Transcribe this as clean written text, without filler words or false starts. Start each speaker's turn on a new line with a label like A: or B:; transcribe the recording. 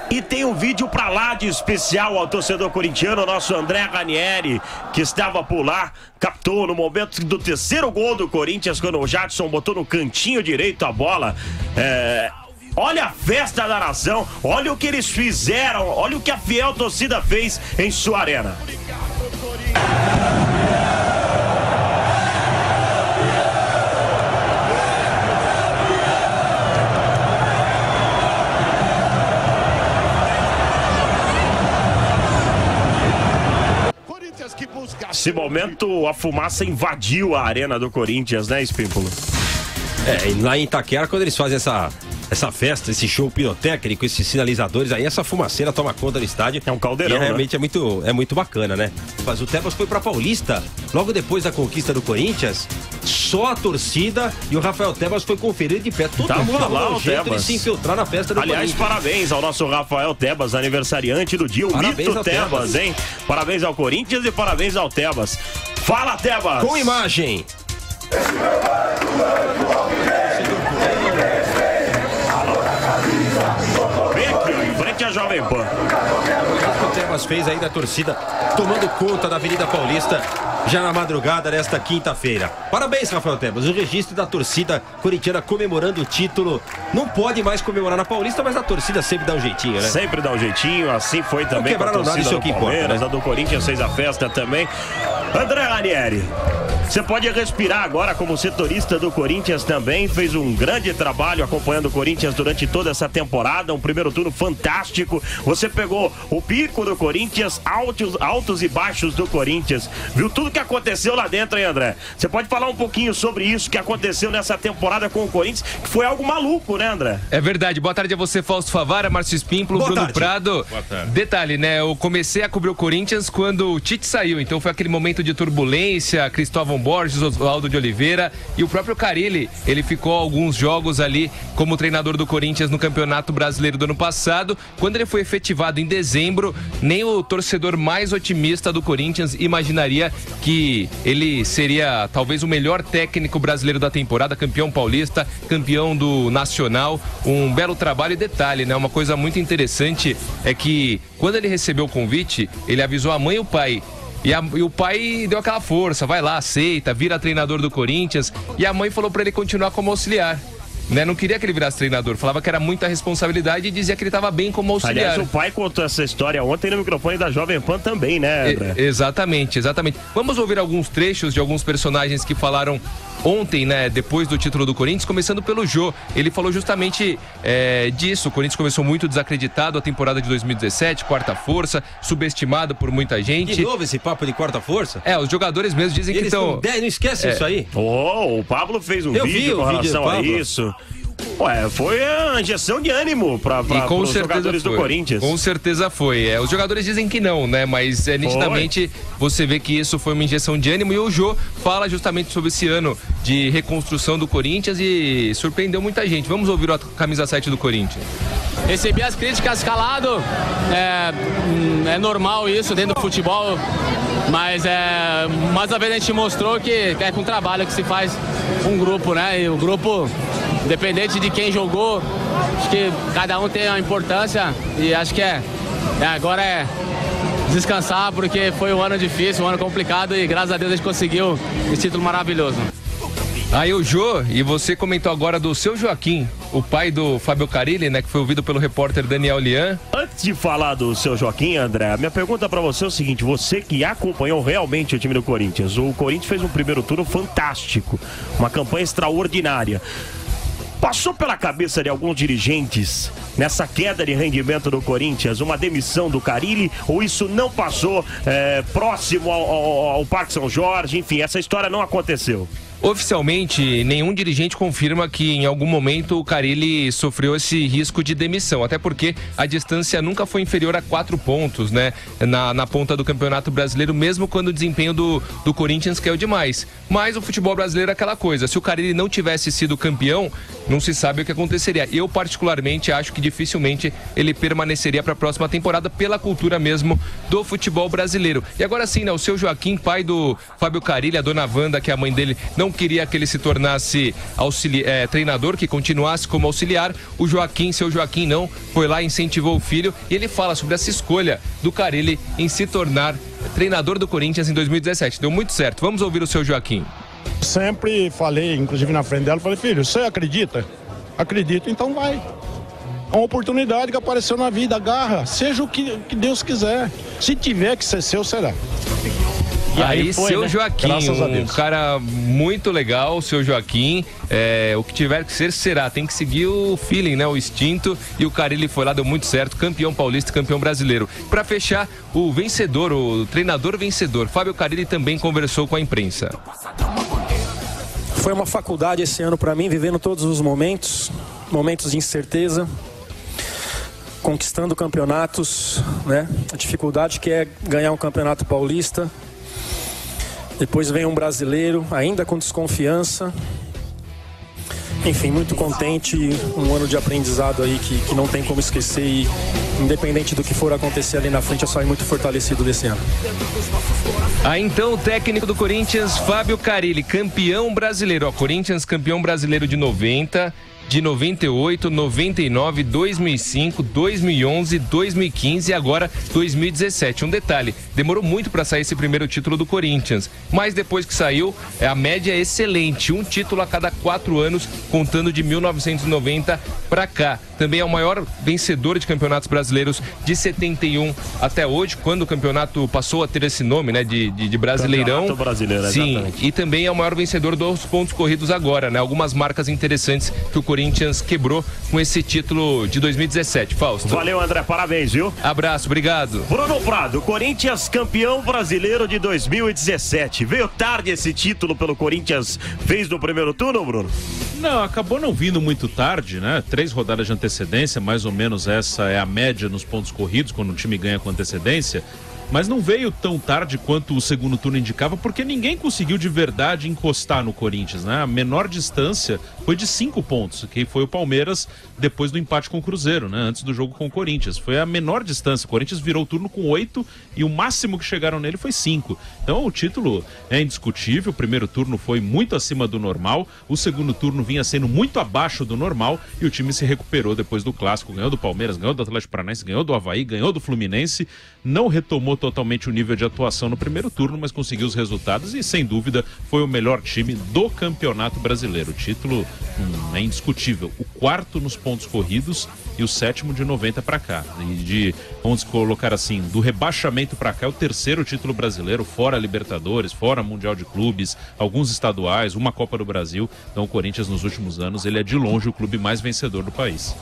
A: E tem um vídeo pra lá de especial ao torcedor corintiano, nosso André Ranieri, que estava por lá, captou no momento do terceiro gol do Corinthians, quando o Jadson botou no cantinho direito a bola. Olha a festa da nação, olha o que eles fizeram, olha o que a fiel torcida fez em sua arena. Nesse momento, a fumaça invadiu a arena do Corinthians, né, Espímpolo?
B: Lá em Itaquera, quando eles fazem essa festa, esse show pirotécnico, esses sinalizadores, aí essa fumaceira toma conta do estádio.
A: É um caldeirão,
B: e realmente, né? É muito bacana, né? Mas o Tebas foi pra Paulista, logo depois da conquista do Corinthians, só a torcida e o Rafael Tebas foi conferir de pé. Todo mundo lá, o jeito de se infiltrar na festa do
A: Corinthians. Aliás, parabéns ao nosso Rafael Tebas, aniversariante do dia, o mito Tebas, hein? Parabéns ao Corinthians e parabéns ao Tebas. Fala, Tebas!
B: Com imagem!
A: Vem aqui, em frente à Jovem Pan.
B: O Tebas fez aí da torcida, tomando conta da Avenida Paulista, já na madrugada desta quinta-feira. Parabéns, Rafael Tebas. O registro da torcida corintiana comemorando o título. Não pode mais comemorar na Paulista, mas a torcida sempre dá um jeitinho, né?
A: Sempre dá um jeitinho, assim foi também com a torcida do Palmeiras, a do Corinthians fez a festa também. André Ranieri, você pode respirar agora como setorista do Corinthians também, fez um grande trabalho acompanhando o Corinthians durante toda essa temporada, um primeiro turno fantástico. Você pegou o pico do Corinthians, altos e baixos do Corinthians, viu tudo que aconteceu lá dentro, hein, André? Você pode falar um pouquinho sobre isso que aconteceu nessa temporada com o Corinthians, que foi algo maluco, né, André?
C: É verdade. Boa tarde a você, Fausto Favara, Márcio Espímpolo, Bruno Prado.
B: Boa tarde.
C: Detalhe, né? Eu comecei a cobrir o Corinthians quando o Tite saiu, então foi aquele momento de turbulência, Cristóvão Borges, Oswaldo de Oliveira e o próprio Carille, ele ficou alguns jogos ali como treinador do Corinthians no Campeonato Brasileiro do ano passado. Quando ele foi efetivado em dezembro, nem o torcedor mais otimista do Corinthians imaginaria que ele seria talvez o melhor técnico brasileiro da temporada, campeão paulista, campeão do Nacional, um belo trabalho. E detalhe, né, uma coisa muito interessante é que quando ele recebeu o convite, ele avisou a mãe e o pai. E o pai deu aquela força, vai lá, aceita, vira treinador do Corinthians. E a mãe falou pra ele continuar como auxiliar. Né? Não queria que ele virasse treinador, falava que era muita responsabilidade e dizia que ele estava bem como auxiliar.
A: Aliás, o pai contou essa história ontem no microfone da Jovem Pan também, né, André?
C: Exatamente. Vamos ouvir alguns trechos de alguns personagens que falaram ontem, né, depois do título do Corinthians, começando pelo Jô. Ele falou justamente disso. O Corinthians começou muito desacreditado a temporada de 2017, quarta força, subestimado por muita gente.
B: De novo esse papo de quarta força?
C: Os jogadores mesmo dizem que estão...
B: Não esquece isso aí.
A: O Pablo fez um vídeo com relação a isso. Foi a injeção de ânimo para os jogadores do Corinthians.
C: Com certeza foi. Os jogadores dizem que não, né? Mas nitidamente você vê que isso foi uma injeção de ânimo. E o Jô fala justamente sobre esse ano de reconstrução do Corinthians e surpreendeu muita gente. Vamos ouvir a camisa 7 do Corinthians.
D: Recebi as críticas calado, é normal isso dentro do futebol, mas mais uma vez a gente mostrou que é com trabalho que se faz um grupo, né? E o grupo, independente de quem jogou, acho que cada um tem uma importância e acho que agora é descansar, porque foi um ano difícil, um ano complicado e graças a Deus a gente conseguiu esse título maravilhoso.
C: Aí o Jô, e você comentou agora do seu Joaquim, o pai do Fábio Carille, né, que foi ouvido pelo repórter Daniel Lian.
A: Antes de falar do seu Joaquim, André, minha pergunta pra você é o seguinte: você que acompanhou realmente o time do Corinthians, o Corinthians fez um primeiro turno fantástico, uma campanha extraordinária. Passou pela cabeça de alguns dirigentes, nessa queda de rendimento do Corinthians, uma demissão do Carille, ou isso não passou próximo ao Parque São Jorge? Enfim, essa história não aconteceu.
C: Oficialmente, nenhum dirigente confirma que em algum momento o Carille sofreu esse risco de demissão, até porque a distância nunca foi inferior a 4 pontos, né, na ponta do Campeonato Brasileiro, mesmo quando o desempenho do Corinthians caiu demais. Mas o futebol brasileiro é aquela coisa, se o Carille não tivesse sido campeão, não se sabe o que aconteceria. Eu particularmente acho que dificilmente ele permaneceria para a próxima temporada pela cultura mesmo do futebol brasileiro. E agora sim, né, o seu Joaquim, pai do Fábio Carille, a dona Wanda, que é a mãe dele, não não queria que ele se tornasse treinador, que continuasse como auxiliar. O Joaquim, seu Joaquim, não foi lá e incentivou o filho, e ele fala sobre essa escolha do Carille em se tornar treinador do Corinthians em 2017. Deu muito certo. Vamos ouvir o seu Joaquim.
E: Sempre falei, inclusive na frente dela, falei: filho, você acredita? Acredito, então vai. É uma oportunidade que apareceu na vida, agarra, seja o que Deus quiser. Se tiver que ser seu, será.
C: E aí foi, seu, né? Joaquim, um cara muito legal, o seu Joaquim, o que tiver que ser, será. Tem que seguir o feeling, né? O instinto, e o Carille foi lá, deu muito certo, campeão paulista, campeão brasileiro. Para fechar, o vencedor, o treinador vencedor, Fábio Carille, também conversou com a imprensa.
F: Foi uma faculdade esse ano para mim, vivendo todos os momentos de incerteza, conquistando campeonatos, né? A dificuldade que é ganhar um campeonato paulista. Depois vem um brasileiro, ainda com desconfiança. Enfim, muito contente, um ano de aprendizado aí que não tem como esquecer, e independente do que for acontecer ali na frente, eu saio muito fortalecido desse ano.
C: Então o técnico do Corinthians, Fábio Carille, campeão brasileiro. Corinthians campeão brasileiro de 90, de 98, 99, 2005, 2011, 2015 e agora 2017. Um detalhe, demorou muito para sair esse primeiro título do Corinthians, mas depois que saiu, a média é excelente, um título a cada 4 anos, contando de 1990 para cá. Também é o maior vencedor de campeonatos brasileiros de 71 até hoje, quando o campeonato passou a ter esse nome, né, de Brasileirão.
A: Campeonato brasileiro,
C: sim,
A: exatamente.
C: E também é o maior vencedor dos pontos corridos agora, né? Algumas marcas interessantes que o Corinthians quebrou com esse título de 2017. Fausto.
A: Valeu, André, parabéns, viu?
C: Abraço, obrigado.
A: Bruno Prado, Corinthians campeão brasileiro de 2017. Veio tarde esse título pelo Corinthians, fez no primeiro turno, Bruno?
G: Não, acabou não vindo muito tarde, né? 3 rodadas de antecedência, mais ou menos essa é a média nos pontos corridos, quando o time ganha com antecedência. Mas não veio tão tarde quanto o segundo turno indicava, porque ninguém conseguiu de verdade encostar no Corinthians, né? A menor distância foi de 5 pontos, que foi o Palmeiras depois do empate com o Cruzeiro, né? Antes do jogo com o Corinthians. Foi a menor distância. O Corinthians virou o turno com 8 e o máximo que chegaram nele foi 5. Então o título é indiscutível. O primeiro turno foi muito acima do normal, o segundo turno vinha sendo muito abaixo do normal e o time se recuperou depois do clássico. Ganhou do Palmeiras, ganhou do Atlético Paranaense, ganhou do Avaí, ganhou do Fluminense. Não retomou totalmente o nível de atuação no primeiro turno, mas conseguiu os resultados e, sem dúvida, foi o melhor time do Campeonato Brasileiro. O título é indiscutível. O 4º nos pontos corridos e o 7º de 90 para cá. E vamos colocar assim, do rebaixamento para cá, é o 3º título brasileiro, fora Libertadores, fora Mundial de Clubes, alguns estaduais, uma Copa do Brasil. Então o Corinthians, nos últimos anos, ele é de longe o clube mais vencedor do país.